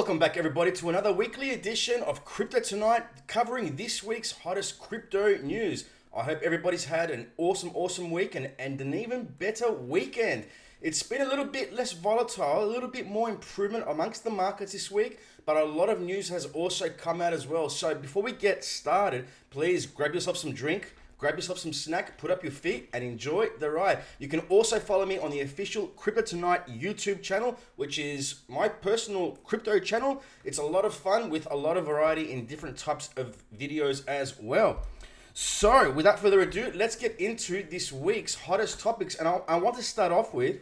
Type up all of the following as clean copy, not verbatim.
Welcome back, everybody, to another weekly edition of Crypto Tonight, covering this week's hottest crypto news. I hope everybody's had an awesome week and an even better weekend. It's been a little bit less volatile, a little bit more improvement amongst the markets this week, but a lot of news has also come out as well. So before we get started, please grab yourself some drink, grab yourself some snack, put up your feet, and enjoy the ride. You can also follow me on the official Crypto Tonight YouTube channel, which is my personal crypto channel. It's a lot of fun with a lot of variety in different types of videos as well. So, without further ado, let's get into this week's hottest topics. And I want to start off with...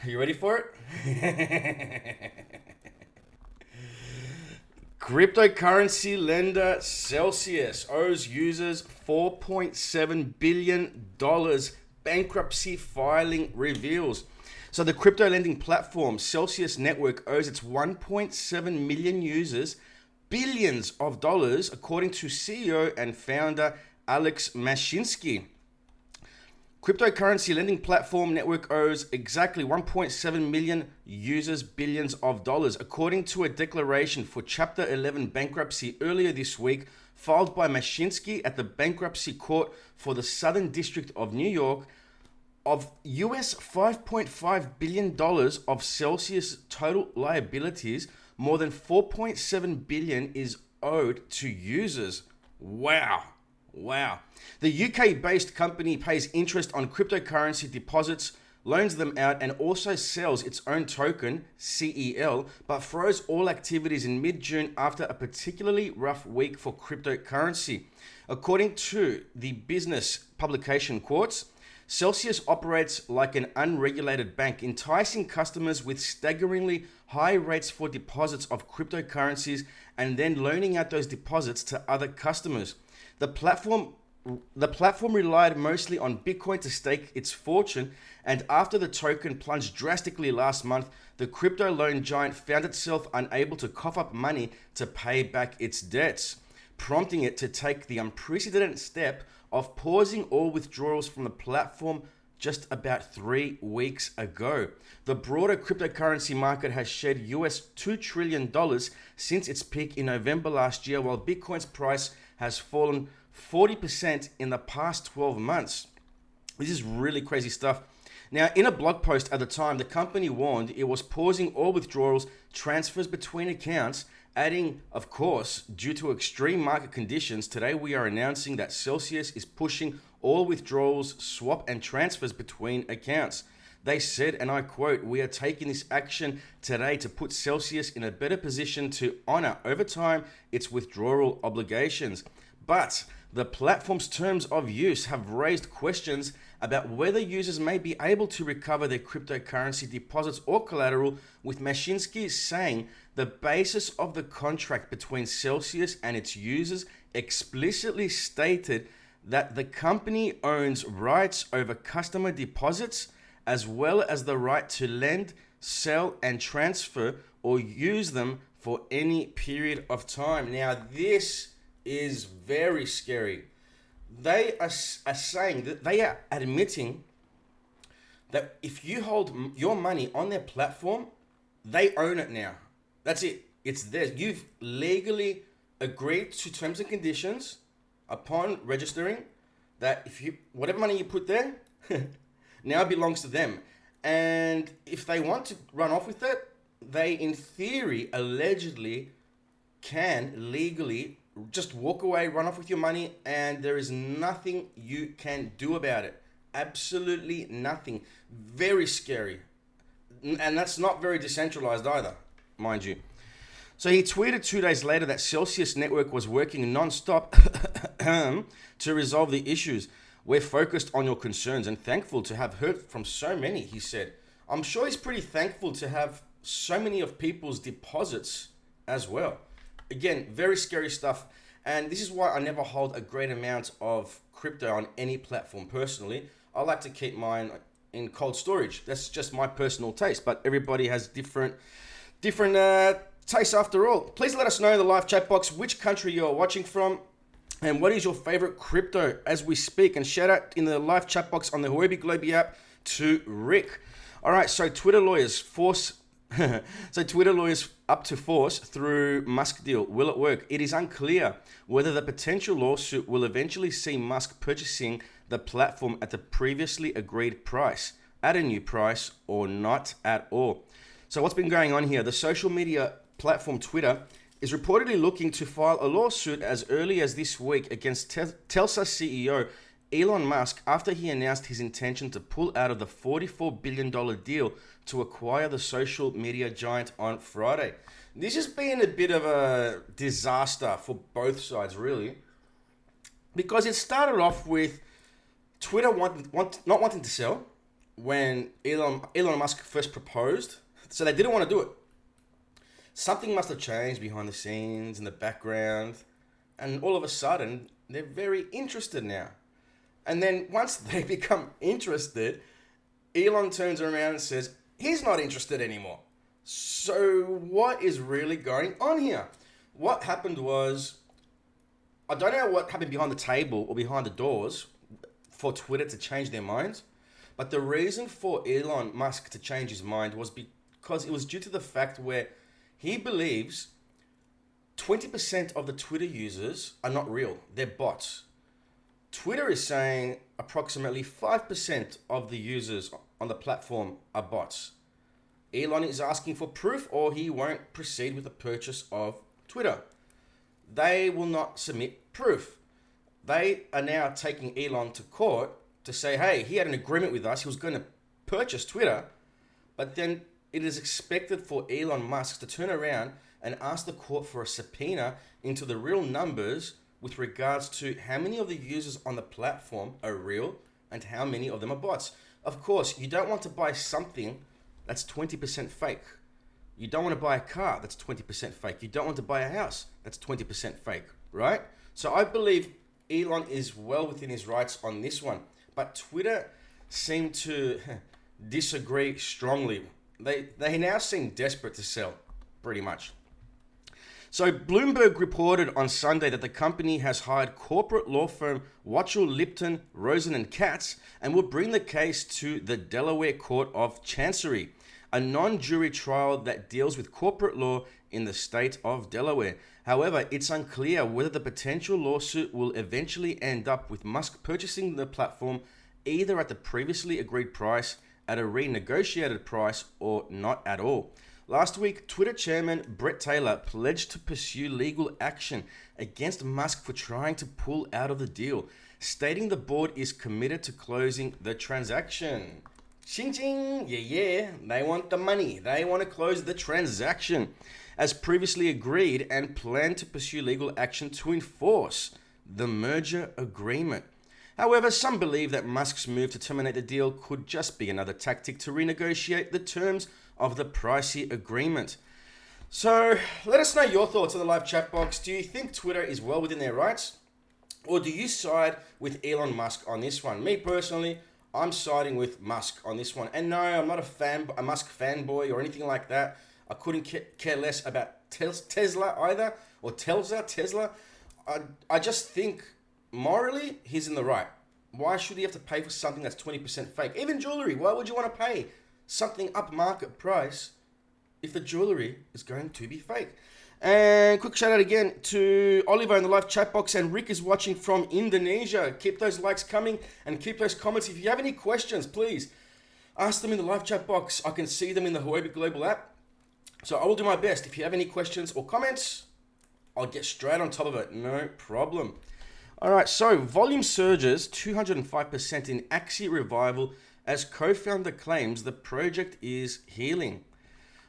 Are you ready for it? Cryptocurrency lender Celsius owes users $4.7 billion, bankruptcy filing reveals. So the crypto lending platform Celsius Network owes its 1.7 million users billions of dollars, according to CEO and founder Alex Mashinsky. Cryptocurrency lending platform network owes exactly 1.7 million users billions of dollars, according to a declaration for Chapter 11 bankruptcy earlier this week, filed by Mashinsky at the bankruptcy court for the Southern District of New York. Of US $5.5 billion of Celsius total liabilities, more than 4.7 billion is owed to users. Wow. The UK-based company pays interest on cryptocurrency deposits, loans them out, and also sells its own token, CEL, but froze all activities in mid-June after a particularly rough week for cryptocurrency. According to the business publication Quartz, Celsius operates like an unregulated bank, enticing customers with staggeringly high rates for deposits of cryptocurrencies and then loaning out those deposits to other customers. The platform relied mostly on Bitcoin to stake its fortune, and after the token plunged drastically last month, the crypto loan giant found itself unable to cough up money to pay back its debts, prompting it to take the unprecedented step of pausing all withdrawals from the platform just about 3 weeks ago. The broader cryptocurrency market has shed US $2 trillion since its peak in November last year, while Bitcoin's price has fallen 40% in the past 12 months. This is really crazy stuff. Now, in a blog post at the time, the company warned it was pausing all withdrawals, transfers between accounts, adding, of course, due to extreme market conditions, today we are announcing that Celsius is pushing all withdrawals, swap, and transfers between accounts. They said, and I quote, "We are taking this action today to put Celsius in a better position to honor over time its withdrawal obligations." But the platform's terms of use have raised questions about whether users may be able to recover their cryptocurrency deposits or collateral, with Mashinsky saying the basis of the contract between Celsius and its users explicitly stated that the company owns rights over customer deposits as well as the right to lend, sell, and transfer or use them for any period of time. Now, this is very scary. They are saying that they are admitting that if you hold your money on their platform, they own it now. That's it. It's theirs. You've legally agreed to terms and conditions upon registering that if you whatever money you put there now belongs to them. And if they want to run off with it, they in theory allegedly can legally just walk away, run off with your money, and there is nothing you can do about it. Absolutely nothing. Very scary. And that's not very decentralized either, mind you. So he tweeted 2 days later that Celsius Network was working non-stop to resolve the issues. "We're focused on your concerns and thankful to have heard from so many," he said. I'm sure he's pretty thankful to have so many of people's deposits as well. Again, very scary stuff. And this is why I never hold a great amount of crypto on any platform personally. I like to keep mine in cold storage. That's just my personal taste, but everybody has different tastes after all. Please let us know in the live chat box which country you are watching from and what is your favorite crypto as we speak. And shout out in the live chat box on the Huobi Global app to Rick. All right, so Twitter lawyers force So Twitter lawyers up to force through Musk deal. Will it work? It is unclear whether the potential lawsuit will eventually see Musk purchasing the platform at the previously agreed price, at a new price, or not at all. So what's been going on here? The social media platform Twitter is reportedly looking to file a lawsuit as early as this week against Tesla CEO Elon Musk after he announced his intention to pull out of the $44 billion deal to acquire the social media giant on Friday. This has been a bit of a disaster for both sides, really, because it started off with Twitter not wanting to sell when Elon Musk first proposed, so they didn't want to do it. Something must have changed behind the scenes, in the background, and all of a sudden, they're very interested now. And then once they become interested, Elon turns around and says, he's not interested anymore. So what is really going on here? What happened was, I don't know what happened behind the table or behind the doors for Twitter to change their minds, but the reason for Elon Musk to change his mind was because it was due to the fact where he believes 20% of the Twitter users are not real, they're bots. Twitter is saying approximately 5% of the users on the platform are bots. Elon is asking for proof or he won't proceed with the purchase of Twitter. They will not submit proof. They are now taking Elon to court to say, hey, he had an agreement with us, he was going to purchase Twitter, but then it is expected for Elon Musk to turn around and ask the court for a subpoena into the real numbers with regards to how many of the users on the platform are real and how many of them are bots. Of course, you don't want to buy something that's 20% fake. You don't want to buy a car that's 20% fake. You don't want to buy a house that's 20% fake, right? So I believe Elon is well within his rights on this one. But Twitter seem to disagree strongly. They now seem desperate to sell, pretty much. So Bloomberg reported on Sunday that the company has hired corporate law firm Watchell, Lipton, Rosen & Katz and will bring the case to the Delaware Court of Chancery, a non-jury trial that deals with corporate law in the state of Delaware. However, it's unclear whether the potential lawsuit will eventually end up with Musk purchasing the platform either at the previously agreed price, at a renegotiated price, or not at all. Last week, Twitter chairman Bret Taylor pledged to pursue legal action against Musk for trying to pull out of the deal, stating the board is committed to closing the transaction. Ching ching, yeah, they want the money. They want to close the transaction, as previously agreed, and plan to pursue legal action to enforce the merger agreement. However, some believe that Musk's move to terminate the deal could just be another tactic to renegotiate the terms of the pricey agreement. So let us know your thoughts in the live chat box. Do you think Twitter is well within their rights, or do you side with Elon Musk on this one? Me personally, I'm siding with Musk on this one. And no, I'm not a Musk fanboy or anything like that. I couldn't care less about Tesla either, or Tesla. I just think morally he's in the right. Why should he have to pay for something that's 20% fake? Even jewelry, why would you want to pay something up market price if the jewelry is going to be fake? And quick shout out again to Oliver in the live chat box, and Rick is watching from Indonesia. Keep those likes coming and keep those comments. If you have any questions, please ask them in the live chat box. I can see them in the Huobi Global app. So I will do my best. If you have any questions or comments, I'll get straight on top of it. No problem. All right, so volume surges 205% in Axie revival as co-founder claims the project is healing.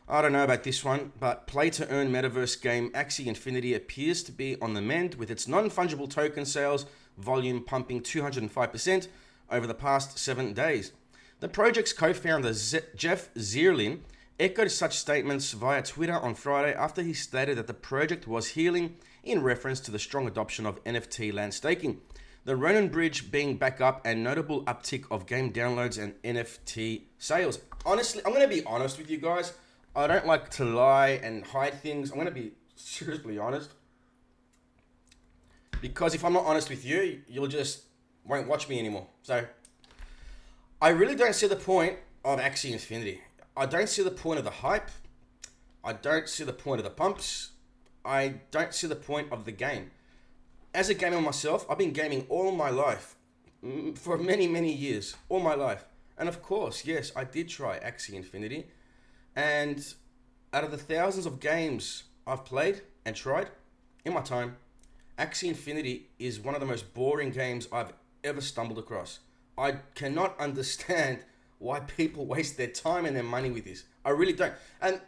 I don't know about this one, but play-to-earn metaverse game Axie Infinity appears to be on the mend, with its non-fungible token sales volume pumping 205% over the past 7 days. The project's co-founder Jeff Zierlin echoed such statements via Twitter on Friday after he stated that the project was healing in reference to the strong adoption of NFT land staking, the Ronin Bridge being back up, and notable uptick of game downloads and NFT sales. Honestly, I'm going to be honest with you guys. I don't like to lie and hide things. I'm going to be seriously honest. Because if I'm not honest with you, you'll just won't watch me anymore. So, I really don't see the point of Axie Infinity. I don't see the point of the hype. I don't see the point of the pumps. I don't see the point of the game. As a gamer myself, I've been gaming all my life, for many, many years, all my life. And of course, yes, I did try Axie Infinity. And out of the thousands of games I've played and tried in my time, Axie Infinity is one of the most boring games I've ever stumbled across. I cannot understand why people waste their time and their money with this. I really don't. And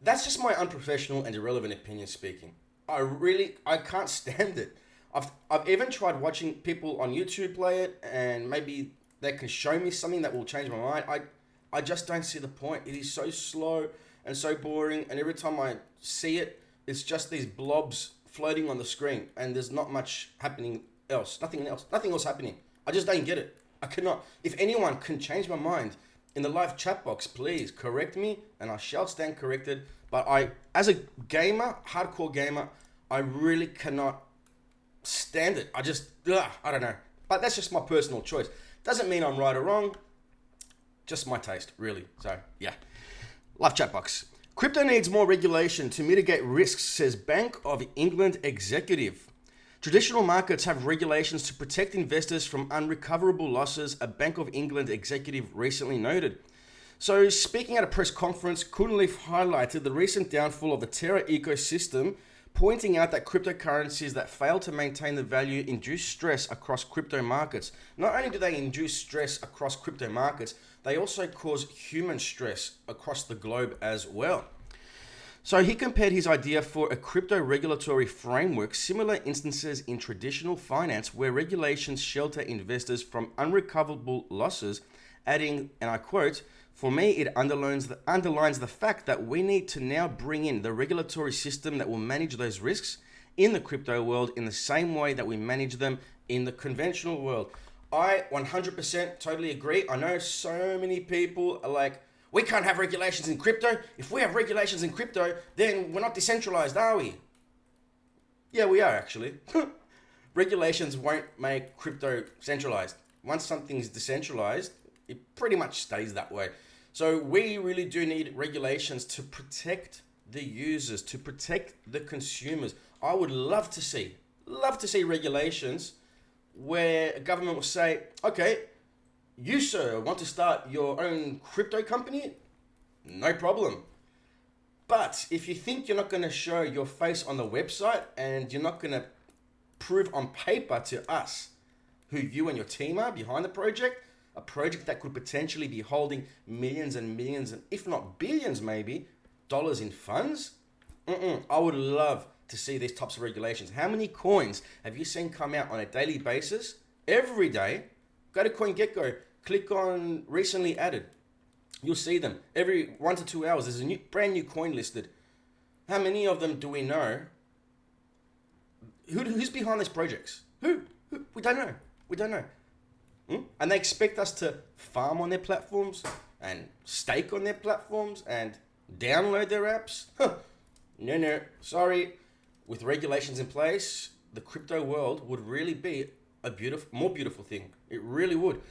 that's just my unprofessional and irrelevant opinion speaking. I can't stand it. I've even tried watching people on YouTube play it, and maybe they can show me something that will change my mind. I just don't see the point. It is so slow and so boring, and every time I see it, it's just these blobs floating on the screen, and there's not much happening else. Nothing else happening. I just don't get it. I cannot. If anyone can change my mind in the live chat box, please correct me, and I shall stand corrected. But as a gamer, hardcore gamer, I really cannot stand it. I don't know. But that's just my personal choice. Doesn't mean I'm right or wrong. Just my taste, really. So, yeah. Live chat box. Crypto needs more regulation to mitigate risks, says Bank of England executive. Traditional markets have regulations to protect investors from unrecoverable losses, a Bank of England executive recently noted. So, speaking at a press conference, Kunleaf highlighted the recent downfall of the Terra ecosystem, pointing out that cryptocurrencies that fail to maintain the value induce stress across crypto markets. Not only do they induce stress across crypto markets, they also cause human stress across the globe as well. So he compared his idea for a crypto regulatory framework, similar instances in traditional finance where regulations shelter investors from unrecoverable losses, adding, and I quote, "For me, it underlines the fact that we need to now bring in the regulatory system that will manage those risks in the crypto world in the same way that we manage them in the conventional world." I 100% totally agree. I know so many people are like, we can't have regulations in crypto. If we have regulations in crypto, then we're not decentralized, are we? Yeah, we are actually. Regulations won't make crypto centralized. Once something's decentralized, it pretty much stays that way. So we really do need regulations to protect the users, to protect the consumers. I would love to see regulations where a government will say, okay, you, sir, want to start your own crypto company? No problem. But if you think you're not going to show your face on the website and you're not going to prove on paper to us who you and your team are behind the project, a project that could potentially be holding millions and millions, and if not billions maybe, dollars in funds, I would love to see these types of regulations. How many coins have you seen come out on a daily basis? Every day, go to CoinGecko, click on recently added. You'll see them. Every 1 to 2 hours, there's a brand new coin listed. How many of them do we know? Who's behind these projects? Who? We don't know. We don't know. And they expect us to farm on their platforms and stake on their platforms and download their apps? No, sorry. With regulations in place, the crypto world would really be a more beautiful thing. It really would.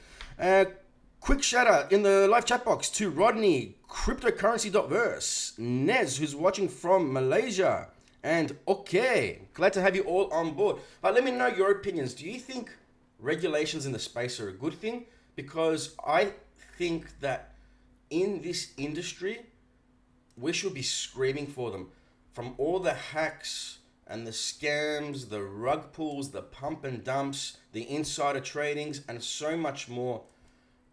Quick shout out in the live chat box to Rodney, cryptocurrency.verse, Nez, who's watching from Malaysia, and okay, glad to have you all on board. But let me know your opinions. Do you think regulations in the space are a good thing? Because I think that in this industry, we should be screaming for them. From all the hacks and the scams, the rug pulls, the pump and dumps, the insider tradings, and so much more.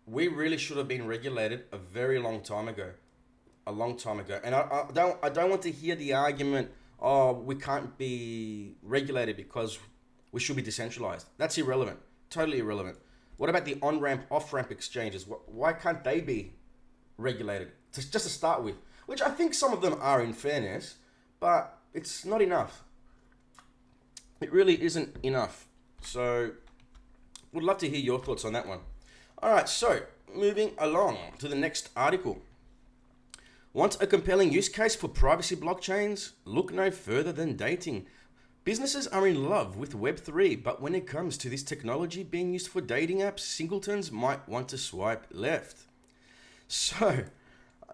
We really should have been regulated a very long time ago. A long time ago. And I don't want to hear the argument, oh, we can't be regulated because we should be decentralized. That's irrelevant. Totally irrelevant. What about the on-ramp, off-ramp exchanges? Why can't they be regulated? Just to start with. Which I think some of them are, in fairness, but it's not enough. It really isn't enough. So, would love to hear your thoughts on that one. All right, so moving along to the next article. Want a compelling use case for privacy blockchains? Look no further than dating. Businesses are in love with Web3, but when it comes to this technology being used for dating apps, singletons might want to swipe left. So,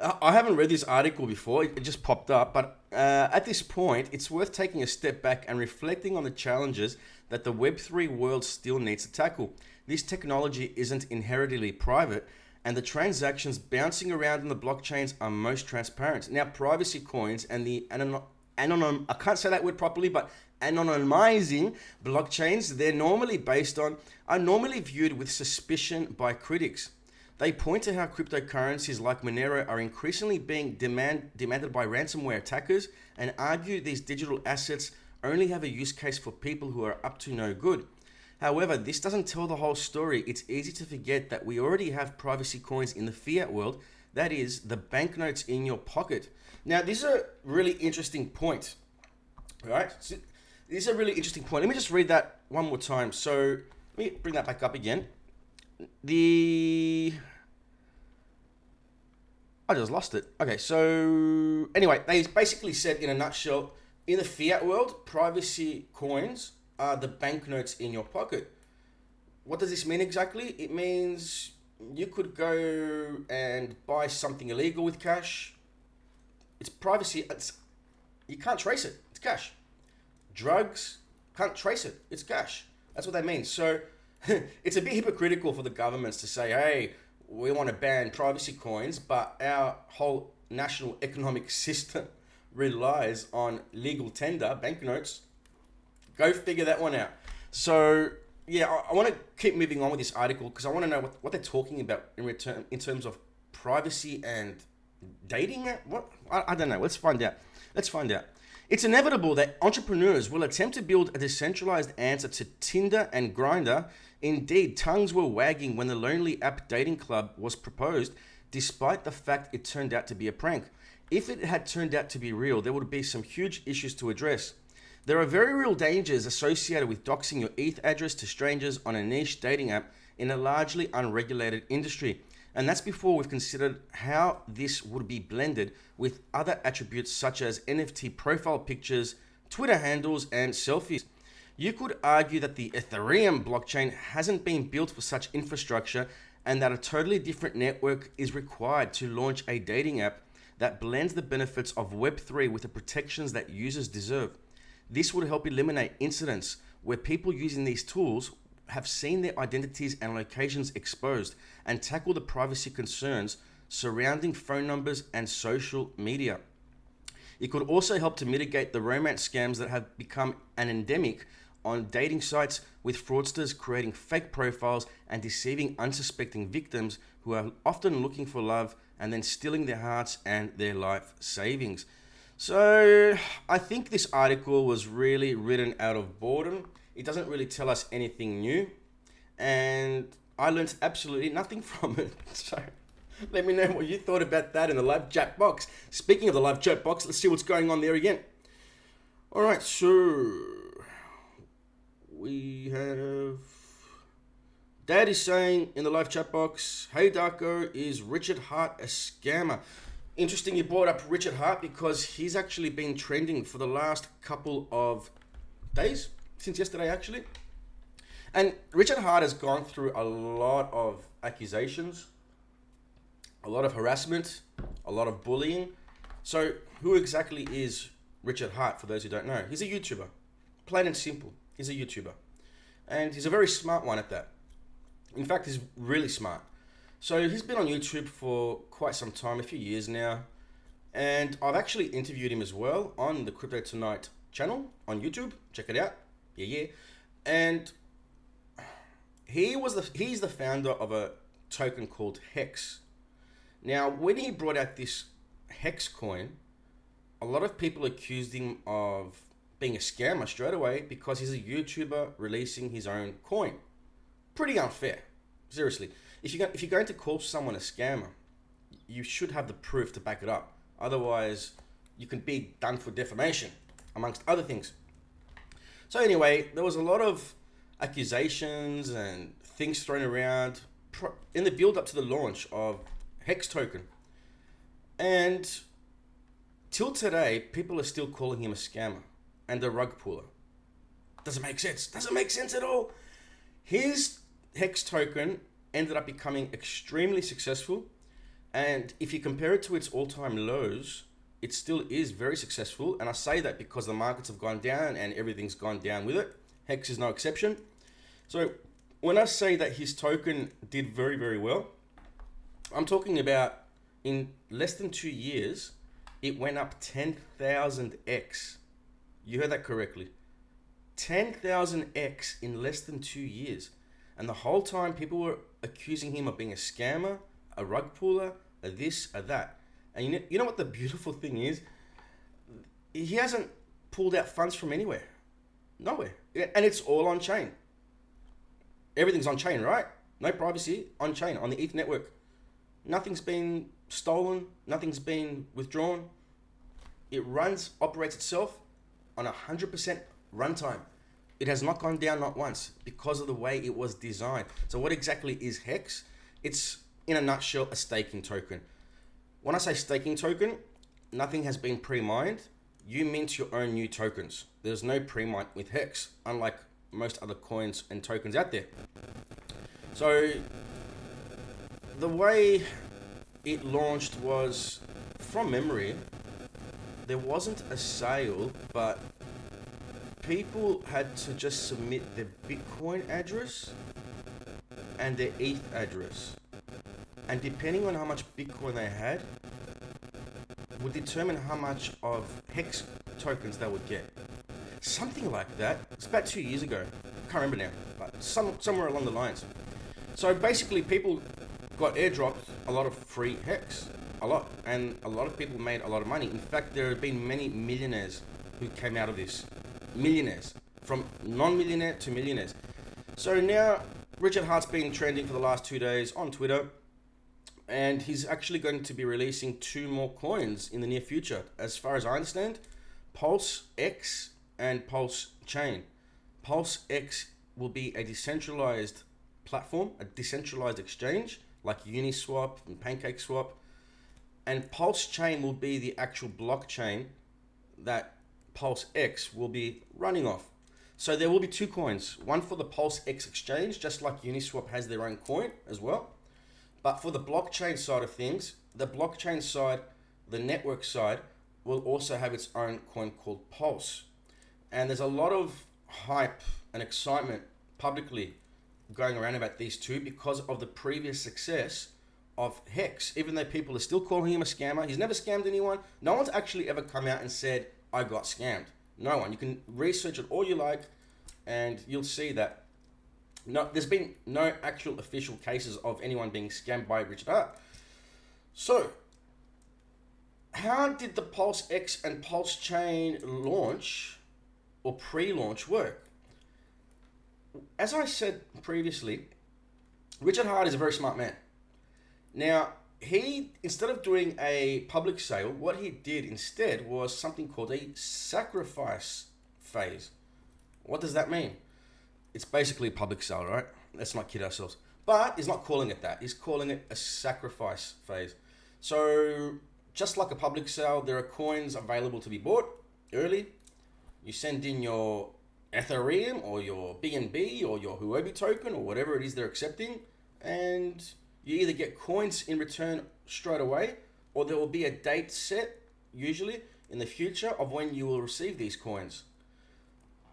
I haven't read this article before, it just popped up, but at this point, it's worth taking a step back and reflecting on the challenges that the Web3 world still needs to tackle. This technology isn't inherently private, and the transactions bouncing around in the blockchains are most transparent. Now, privacy coins and the I can't say that word properly, but anonymizing blockchains are normally viewed with suspicion by critics. They point to how cryptocurrencies like Monero are increasingly being demanded by ransomware attackers and argue these digital assets only have a use case for people who are up to no good. However, this doesn't tell the whole story. It's easy to forget that we already have privacy coins in the fiat world, that is, the banknotes in your pocket. Now, this is a really interesting point, right? So, this is a really interesting point. Let me just read that one more time. So, let me bring that back up again. I just lost it. Okay, so anyway, they basically said in a nutshell, in the fiat world, privacy coins are the banknotes in your pocket. What does this mean exactly? It means you could go and buy something illegal with cash. It's privacy. You can't trace it. It's cash. Drugs, can't trace it. It's cash. That's what they mean. So it's a bit hypocritical for the governments to say, hey, we want to ban privacy coins, but our whole national economic system relies on legal tender, banknotes. Go figure that one out. So, yeah, I want to keep moving on with this article because I want to know what they're talking about in terms of privacy and dating. What? I don't know. Let's find out. It's inevitable that entrepreneurs will attempt to build a decentralized answer to Tinder and Grindr. Indeed, tongues were wagging when the Lonely App Dating Club was proposed, despite the fact it turned out to be a prank. If it had turned out to be real, there would be some huge issues to address. There are very real dangers associated with doxing your ETH address to strangers on a niche dating app in a largely unregulated industry. And that's before we've considered how this would be blended with other attributes such as NFT profile pictures, Twitter handles, and selfies. You could argue that the Ethereum blockchain hasn't been built for such infrastructure and that a totally different network is required to launch a dating app that blends the benefits of Web3 with the protections that users deserve. This would help eliminate incidents where people using these tools have seen their identities and locations exposed and tackle the privacy concerns surrounding phone numbers and social media. It could also help to mitigate the romance scams that have become an endemic on dating sites, with fraudsters creating fake profiles and deceiving unsuspecting victims who are often looking for love and then stealing their hearts and their life savings. So I think this article was really written out of boredom. It doesn't really tell us anything new, and I learned absolutely nothing from it. So let me know what you thought about that in the live chat box. Speaking of the live chat box, let's see what's going on there again. All right, so we have Dad is saying in the live chat box, hey Darko, is Richard Hart a scammer? Interesting you brought up Richard Hart because he's actually been trending for the last couple of days, since yesterday actually. And Richard Hart has gone through a lot of accusations, a lot of harassment, a lot of bullying. So who exactly is Richard Hart, for those who don't know? He's a YouTuber, plain and simple. He's a YouTuber. And he's a very smart one at that. In fact, he's really smart. So he's been on YouTube for quite some time, a few years now. And I've actually interviewed him as well on the Crypto Tonight channel on YouTube. Check it out. Yeah. And he's the founder of a token called Hex. Now, when he brought out this Hex coin, a lot of people accused him of being a scammer straight away because he's a YouTuber releasing his own coin. Pretty unfair. Seriously. If you're going to call someone a scammer, you should have the proof to back it up. Otherwise, you can be done for defamation, amongst other things. So anyway, there was a lot of accusations and things thrown around in the build-up to the launch of Hex token. And till today, people are still calling him a scammer and a rug puller. Doesn't make sense. Doesn't make sense at all. His Hex token ended up becoming extremely successful. And if you compare it to its all-time lows, it still is very successful. And I say that because the markets have gone down and everything's gone down with it. Hex is no exception. So when I say that his token did very, very well, I'm talking about in less than 2 years, it went up 10,000x. You heard that correctly. 10,000x in less than 2 years. And the whole time people were accusing him of being a scammer, a rug puller, a this, a that. And you know what the beautiful thing is? He hasn't pulled out funds from anywhere. Nowhere. And it's all on chain. Everything's on chain, right? No privacy, on chain, on the ETH network. Nothing's been stolen, nothing's been withdrawn. It operates itself on 100% runtime. It has not gone down not once because of the way it was designed. So what exactly is Hex? It's, in a nutshell, a staking token. When I say staking token, nothing has been pre-mined. You mint your own new tokens. There's no pre-mine with Hex, unlike most other coins and tokens out there. So the way it launched was, from memory, there wasn't a sale, but people had to just submit their Bitcoin address and their ETH address. And depending on how much Bitcoin they had, would determine how much of Hex tokens they would get. Something like that. It's about 2 years ago. I can't remember now, but somewhere along the lines. So basically people got airdropped a lot of free Hex. A lot. And a lot of people made a lot of money. In fact, there have been many millionaires who came out of this. Millionaires. From non-millionaire to millionaires. So now, Richard Hart's been trending for the last 2 days on Twitter. And he's actually going to be releasing 2 more coins in the near future. As far as I understand, Pulse X and Pulse Chain. Pulse X will be a decentralized platform, a decentralized exchange like Uniswap and PancakeSwap. And Pulse Chain will be the actual blockchain that Pulse X will be running off. So there will be 2 coins, one for the Pulse X exchange, just like Uniswap has their own coin as well. But for the blockchain side of things, the blockchain side, the network side, will also have its own coin called Pulse. And there's a lot of hype and excitement publicly going around about these 2 because of the previous success of Hex. Even though people are still calling him a scammer, he's never scammed anyone. No one's actually ever come out and said, I got scammed. No one. You can research it all you like and you'll see that no, there's been no actual official cases of anyone being scammed by Richard Hart. So, how did the Pulse X and Pulse Chain launch or pre-launch work? As I said previously, Richard Hart is a very smart man. Now, he, instead of doing a public sale, what he did instead was something called a sacrifice phase. What does that mean? It's basically a public sale, right? Let's not kid ourselves. But he's not calling it that. He's calling it a sacrifice phase. So just like a public sale, there are coins available to be bought early. You send in your Ethereum or your BNB or your Huobi token or whatever it is they're accepting. And you either get coins in return straight away, or there will be a date set, usually in the future, of when you will receive these coins.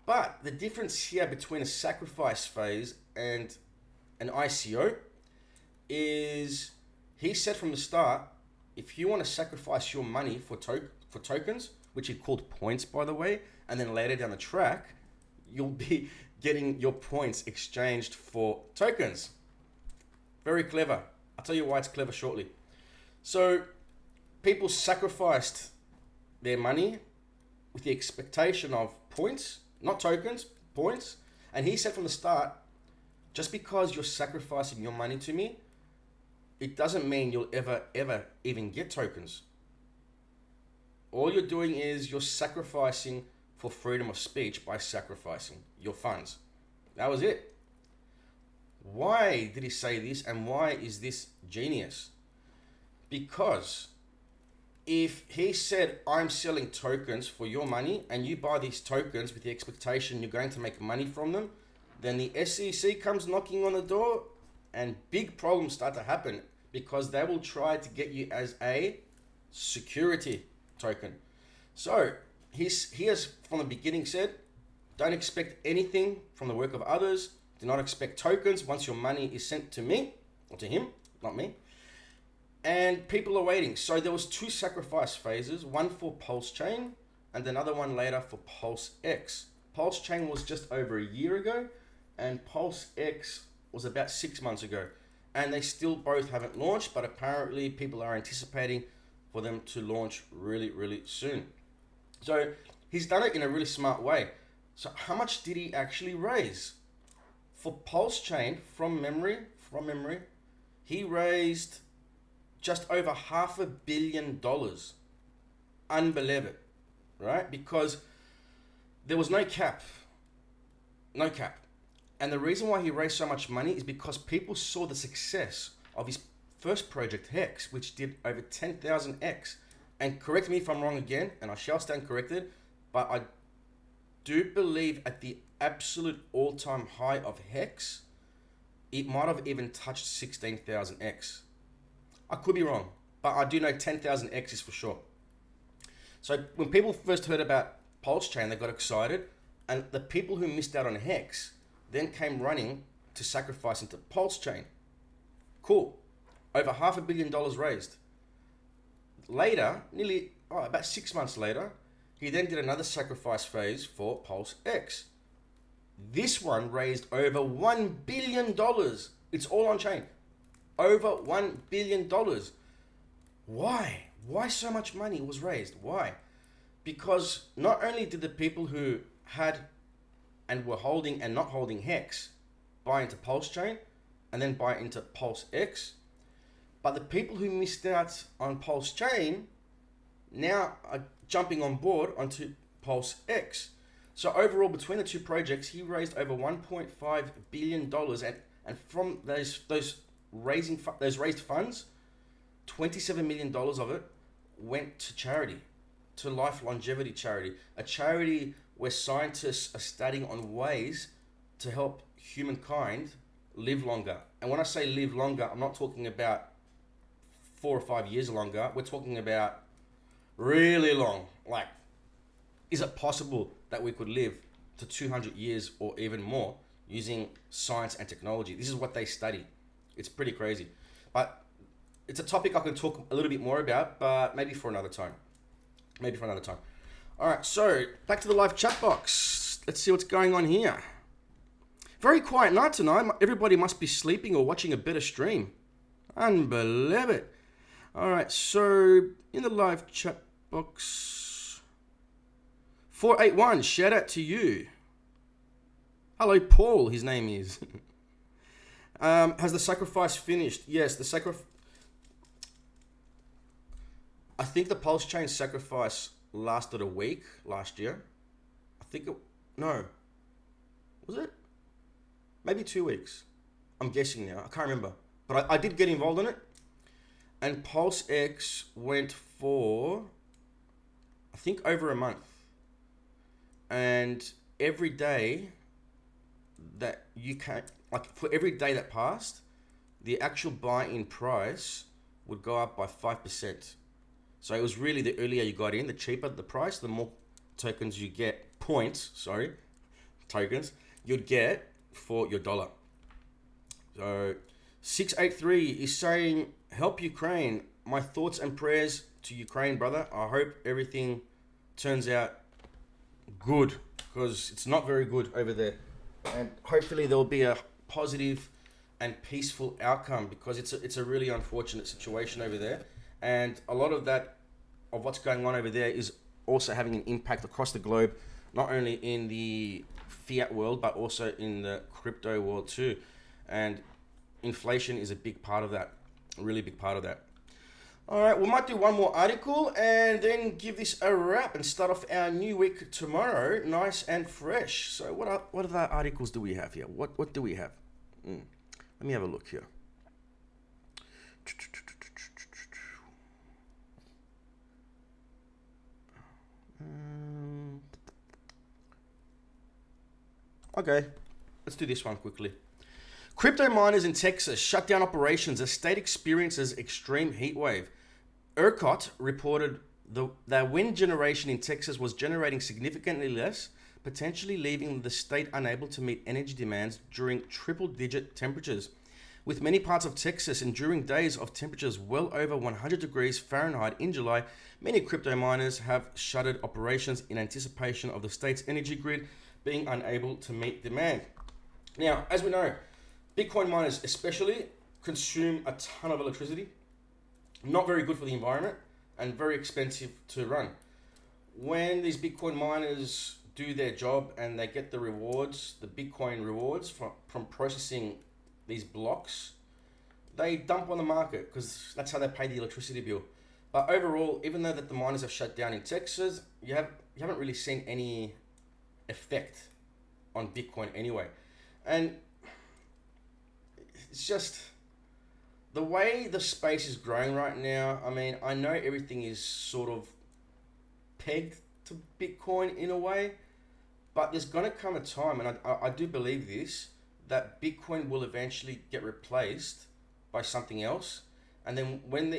But the difference here between a sacrifice phase and an ICO is, he said from the start, if you want to sacrifice your money for tokens, which he called points, by the way, and then later down the track, you'll be getting your points exchanged for tokens. Very clever. I'll tell you why it's clever shortly. So people sacrificed their money with the expectation of points, not tokens, points. And he said from the start, just because you're sacrificing your money to me, it doesn't mean you'll ever even get tokens. All you're doing is you're sacrificing for freedom of speech by sacrificing your funds. That was it. Why did he say this, and why is this genius? Because if he said, I'm selling tokens for your money and you buy these tokens with the expectation you're going to make money from them, then the SEC comes knocking on the door and big problems start to happen, because they will try to get you as a security token. So he has from the beginning said, don't expect anything from the work of others. Do not expect tokens once your money is sent to me, or to him, not me. And people are waiting. So there was 2 sacrifice phases, one for Pulse Chain and another one later for Pulse X. Pulse Chain was just over a year ago and Pulse X was about 6 months ago. And they still both haven't launched, but apparently people are anticipating for them to launch really, really soon. So he's done it in a really smart way. So how much did he actually raise? For Pulse Chain, from memory, he raised just over $500 million. Unbelievable, right? Because there was no cap. No cap. And the reason why he raised so much money is because people saw the success of his first project, Hex, which did over 10,000x. And correct me if I'm wrong again, and I shall stand corrected, but I do believe at the absolute all-time high of Hex, it might have even touched 16,000x. I could be wrong, but I do know 10,000x is for sure. So when people first heard about Pulse Chain, they got excited, and the people who missed out on Hex then came running to sacrifice into Pulse Chain. Cool. Over $500 million raised. Later, about 6 months later, he then did another sacrifice phase for Pulse X. This one raised over $1 billion. It's all on chain. Over $1 billion. Why? Why so much money was raised? Why? Because not only did the people who had and were holding and not holding Hex buy into Pulse Chain and then buy into Pulse X, but the people who missed out on Pulse Chain now are jumping on board onto Pulse X. So overall, between the 2 projects, he raised over $1.5 billion, and from those raised funds, $27 million of it went to charity, to Life Longevity Charity, a charity where scientists are studying on ways to help humankind live longer. And when I say live longer, I'm not talking about 4 or 5 years longer. We're talking about really long. Like, is it possible that we could live to 200 years or even more using science and technology? This is what they study. It's pretty crazy. But it's a topic I can talk a little bit more about, but maybe for another time. All right, so back to the live chat box. Let's see what's going on here. Very quiet night tonight. Everybody must be sleeping or watching a better stream. Unbelievable. All right, so in the live chat box, 481, shout out to you. Hello, Paul, his name is. Has the sacrifice finished? Yes, the sacrifice. I think the Pulse Chain sacrifice lasted a week last year. No. Was it? Maybe 2 weeks. I'm guessing now. I can't remember. But I did get involved in it. And Pulse X went for, I think, over a month. And every day that you can, like for every day that passed, the actual buy-in price would go up by 5%. So it was really the earlier you got in, the cheaper the price, the more tokens you get, tokens you'd get for your dollar. So 683 is saying, help Ukraine. My thoughts and prayers to Ukraine, brother. I hope everything turns out good, because it's not very good over there. And hopefully there will be a positive and peaceful outcome, because it's a really unfortunate situation over there. And a lot of what's going on over there is also having an impact across the globe, not only in the fiat world, but also in the crypto world too. And inflation is a big part of that, a really big part of that. All right, we might do one more article and then give this a wrap and start off our new week tomorrow, nice and fresh. So what other articles do we have here? What do we have? Let me have a look here. Okay, let's do this one quickly. Crypto miners in Texas shut down operations as state experiences extreme heat wave. ERCOT reported that wind generation in Texas was generating significantly less, potentially leaving the state unable to meet energy demands during triple-digit temperatures. With many parts of Texas enduring days of temperatures well over 100 degrees Fahrenheit in July, many crypto miners have shuttered operations in anticipation of the state's energy grid being unable to meet demand. Now, as we know, Bitcoin miners especially consume a ton of electricity, not very good for the environment, and very expensive to run. When these Bitcoin miners do their job and they get the rewards, the Bitcoin rewards from processing these blocks, they dump on the market because that's how they pay the electricity bill. But overall, even though that the miners have shut down in Texas, you haven't really seen any effect on Bitcoin anyway. And it's just the way the space is growing right now. I mean, I know everything is sort of pegged to Bitcoin in a way, but there's going to come a time, and I do believe this, that Bitcoin will eventually get replaced by something else. And then when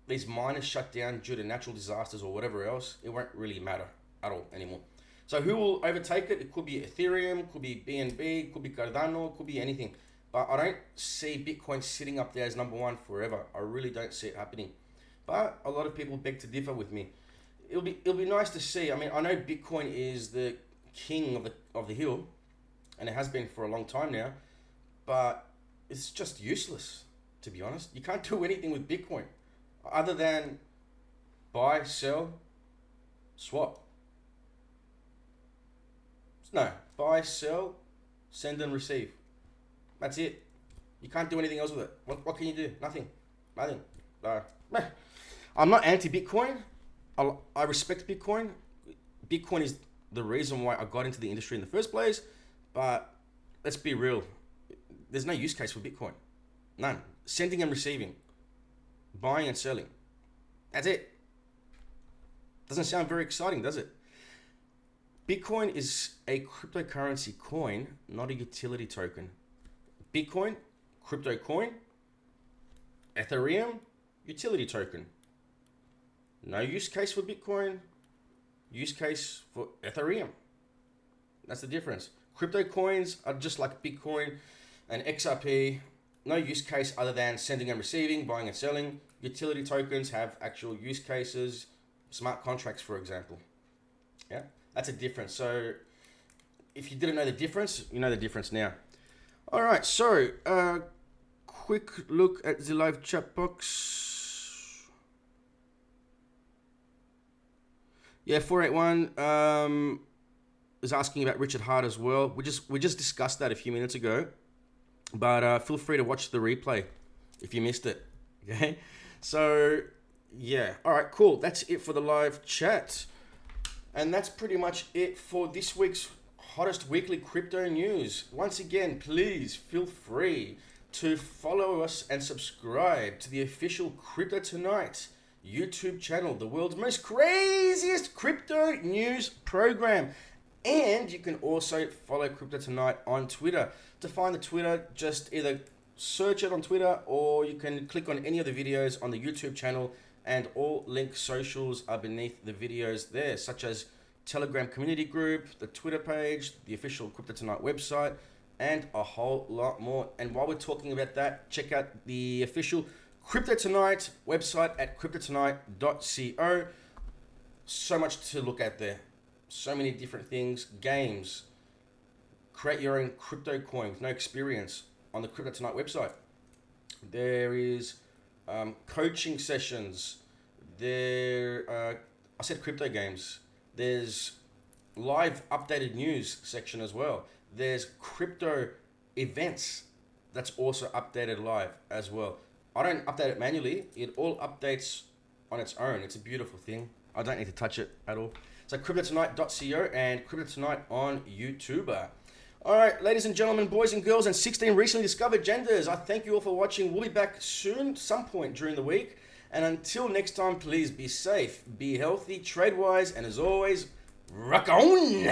these miners shut down due to natural disasters or whatever else, it won't really matter at all anymore. So who will overtake it? It could be Ethereum, could be BNB, could be Cardano, could be anything. But I don't see Bitcoin sitting up there as number one forever. I really don't see it happening. But a lot of people beg to differ with me. It'll be nice to see. I mean, I know Bitcoin is the king of the hill, and it has been for a long time now, but it's just useless, to be honest. You can't do anything with Bitcoin other than buy, sell, swap. No, buy, sell, send and receive. That's it. You can't do anything else with it. What can you do? Nothing. I'm not anti-Bitcoin. I respect Bitcoin. Bitcoin is the reason why I got into the industry in the first place. But let's be real. There's no use case for Bitcoin. None. Sending and receiving. Buying and selling. That's it. Doesn't sound very exciting, does it? Bitcoin is a cryptocurrency coin, not a utility token. Bitcoin, crypto coin. Ethereum, utility token. No use case for Bitcoin, use case for Ethereum. That's the difference. Crypto coins are just like Bitcoin and XRP. No use case other than sending and receiving, buying and selling. Utility tokens have actual use cases. Smart contracts, for example. Yeah, that's a difference. So if you didn't know the difference, you know the difference now. All right, so quick look at the live chat box. Yeah, 481 is asking about Richard Hart as well. We just discussed that a few minutes ago, but feel free to watch the replay if you missed it. Okay, so yeah, all right, cool. That's it for the live chat, and that's pretty much it for this week's hottest weekly crypto news. Once again, please feel free to follow us and subscribe to the official Crypto Tonight YouTube channel, the world's most craziest crypto news program. And you can also follow Crypto Tonight on Twitter. To find the Twitter, just either search it on Twitter or you can click on any of the videos on the YouTube channel, and all link socials are beneath the videos there, such as Telegram community group, the Twitter page, the official Crypto Tonight website, and a whole lot more. And while we're talking about that, check out the official Crypto Tonight website at cryptotonight.co. So much to look at there. So many different things. Games. Create your own crypto coin with no experience on the Crypto Tonight website. There is coaching sessions. I said crypto games. There's live updated news section as well. There's crypto events that's also updated live as well. I don't update it manually. It all updates on its own. It's a beautiful thing. I don't need to touch it at all. So cryptotonight.co and Crypto Tonight on YouTube. All right, ladies and gentlemen, boys and girls, and 16 recently discovered genders, I thank you all for watching. We'll be back soon, some point during the week. And until next time, please be safe, be healthy, trade wise, and as always, rock on!